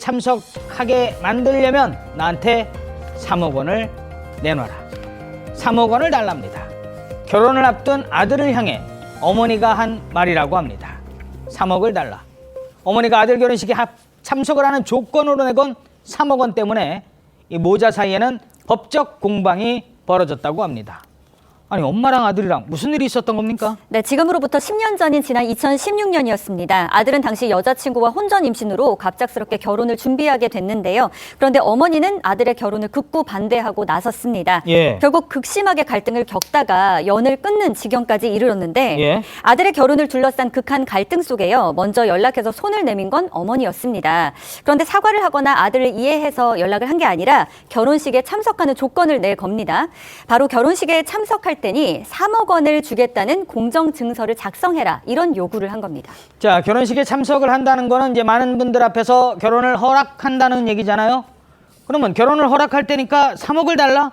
참석하게 만들려면 나한테 3억 원을 내놔라. 3억 원을 달랍니다. 결혼을 앞둔 아들을 향해 어머니가 한 말이라고 합니다. 3억을 달라. 어머니가 아들 결혼식에 참석을 하는 조건으로 내건 3억 원 때문에 이 모자 사이에는 법적 공방이 벌어졌다고 합니다. 아니, 엄마랑 아들이랑 무슨 일이 있었던 겁니까? 네, 지금으로부터 10년 전인 지난 2016년이었습니다. 아들은 당시 여자친구와 혼전 임신으로 갑작스럽게 결혼을 준비하게 됐는데요. 그런데 어머니는 아들의 결혼을 극구 반대하고 나섰습니다. 예. 결국 극심하게 갈등을 겪다가 연을 끊는 지경까지 이르렀는데 예. 아들의 결혼을 둘러싼 극한 갈등 속에요. 먼저 연락해서 손을 내민 건 어머니였습니다. 그런데 사과를 하거나 아들을 이해해서 연락을 한 게 아니라 결혼식에 참석하는 조건을 낼 겁니다. 바로 결혼식에 참석할 때니 3억 원을 주겠다는 공정증서를 작성해라, 이런 요구를 한 겁니다. 자, 결혼식에 참석을 한다는 거는 이제 많은 분들 앞에서 결혼을 허락한다는 얘기잖아요. 그러면 결혼을 허락할 때니까 3억을 달라?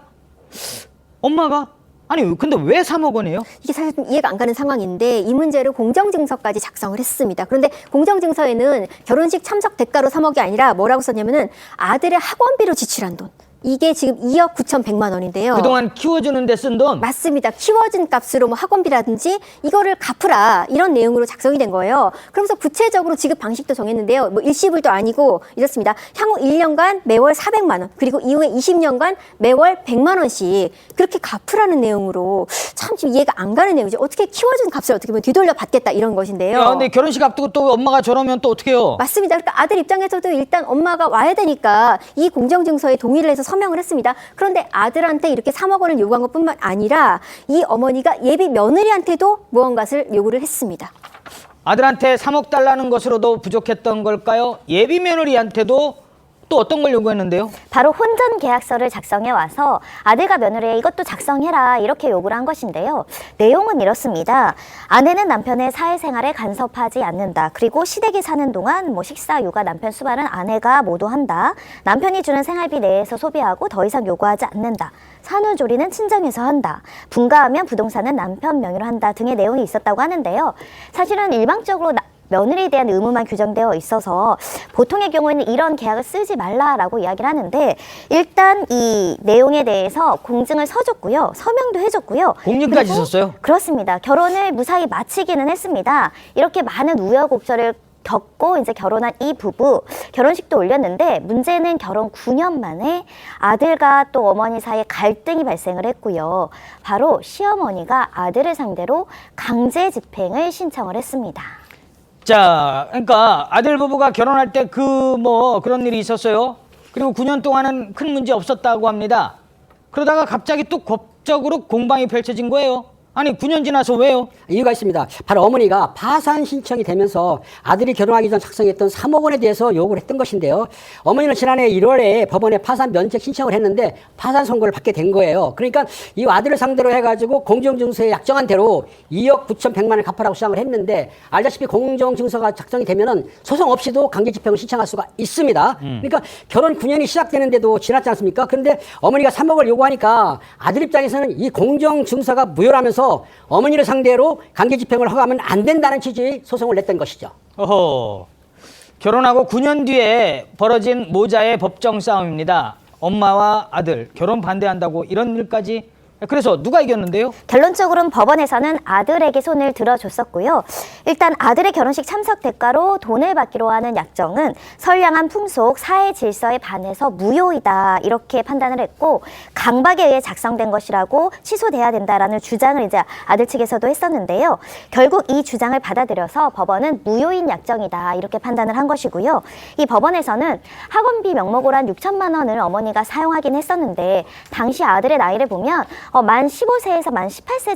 엄마가? 아니, 근데 왜 3억 원이에요? 이게 사실 좀 이해가 안 가는 상황인데 이 문제를 공정증서까지 작성을 했습니다. 그런데 공정증서에는 결혼식 참석 대가로 3억이 아니라 뭐라고 썼냐면은 아들의 학원비로 지출한 돈. 이게 지금 2억 9,100만 원인데요. 그동안 키워주는 데 쓴 돈? 맞습니다. 키워준 값으로 뭐 학원비라든지 이거를 갚으라, 이런 내용으로 작성이 된 거예요. 그러면서 구체적으로 지급 방식도 정했는데요. 뭐 일시불도 아니고 이렇습니다. 향후 1년간 매월 400만 원, 그리고 이후에 20년간 매월 100만 원씩 그렇게 갚으라는 내용으로, 참 지금 이해가 안 가는 내용이죠. 어떻게 키워준 값을 어떻게 보면 되돌려 받겠다, 이런 것인데요. 야, 근데 결혼식 앞두고 또 엄마가 저러면 또 어떻게 해요? 맞습니다. 그러니까 아들 입장에서도 일단 엄마가 와야 되니까 이 공정증서에 동의를 해서 서명을 했습니다. 그런데 아들한테 이렇게 3억 원을 요구한 것뿐만 아니라 이 어머니가 예비 며느리한테도 무언가를 요구를 했습니다. 아들한테 3억 달라는 것으로도 부족했던 걸까요? 예비 며느리한테도 또 어떤 걸 요구했는데요? 바로 혼전 계약서를 작성해 와서 아들과 며느리에 이것도 작성해라, 이렇게 요구를 한 것인데요. 내용은 이렇습니다. 아내는 남편의 사회생활에 간섭하지 않는다. 그리고 시댁에 사는 동안 식사, 육아, 남편 수발은 아내가 모두 한다. 남편이 주는 생활비 내에서 소비하고 더 이상 요구하지 않는다. 산후조리는 친정에서 한다. 분가하면 부동산은 남편 명의로 한다 등의 내용이 있었다고 하는데요. 사실은 일방적으로 며느리에 대한 의무만 규정되어 있어서 보통의 경우에는 이런 계약을 쓰지 말라라고 이야기를 하는데, 일단 이 내용에 대해서 공증을 서줬고요. 서명도 해줬고요. 공증까지 썼어요? 그렇습니다. 결혼을 무사히 마치기는 했습니다. 이렇게 많은 우여곡절을 겪고 이제 결혼한 이 부부, 결혼식도 올렸는데 문제는 결혼 9년 만에 아들과 또 어머니 사이에 갈등이 발생을 했고요. 바로 시어머니가 아들을 상대로 강제 집행을 신청을 했습니다. 자, 그러니까 아들 부부가 결혼할 때 그런 일이 있었어요. 그리고 9년 동안은 큰 문제 없었다고 합니다. 그러다가 갑자기 또 법적으로 공방이 펼쳐진 거예요. 아니, 9년 지나서 왜요? 이유가 있습니다. 바로 어머니가 파산 신청이 되면서 아들이 결혼하기 전 작성했던 3억 원에 대해서 요구를 했던 것인데요. 어머니는 지난해 1월에 법원에 파산 면책 신청을 했는데 파산 선고를 받게 된 거예요. 그러니까 이 아들을 상대로 해가지고 공정증서에 약정한 대로 2억 9,100만 원을 갚으라고 주장을 했는데, 알다시피 공정증서가 작성이 되면은 소송 없이도 강제집행을 신청할 수가 있습니다. 그러니까 결혼 9년이 시작되는데도 지났지 않습니까? 그런데 어머니가 3억을 요구하니까 아들 입장에서는 이 공정증서가 무효라면서 어머니를 상대로 강제집행을 허가하면 안 된다는 취지의 소송을 냈던 것이죠. 어허, 결혼하고 9년 뒤에 벌어진 모자의 법정 싸움입니다. 엄마와 아들 결혼 반대한다고 이런 일까지. 그래서 누가 이겼는데요? 결론적으로는 법원에서는 아들에게 손을 들어줬었고요. 일단 아들의 결혼식 참석 대가로 돈을 받기로 하는 약정은 선량한 풍속, 사회 질서에 반해서 무효이다, 이렇게 판단을 했고, 강박에 의해 작성된 것이라고 취소돼야 된다라는 주장을 이제 아들 측에서도 했었는데요. 결국 이 주장을 받아들여서 법원은 무효인 약정이다, 이렇게 판단을 한 것이고요. 이 법원에서는 학원비 명목으로 한 6천만 원을 어머니가 사용하긴 했었는데, 당시 아들의 나이를 보면 만 15세에서 만 18세 정도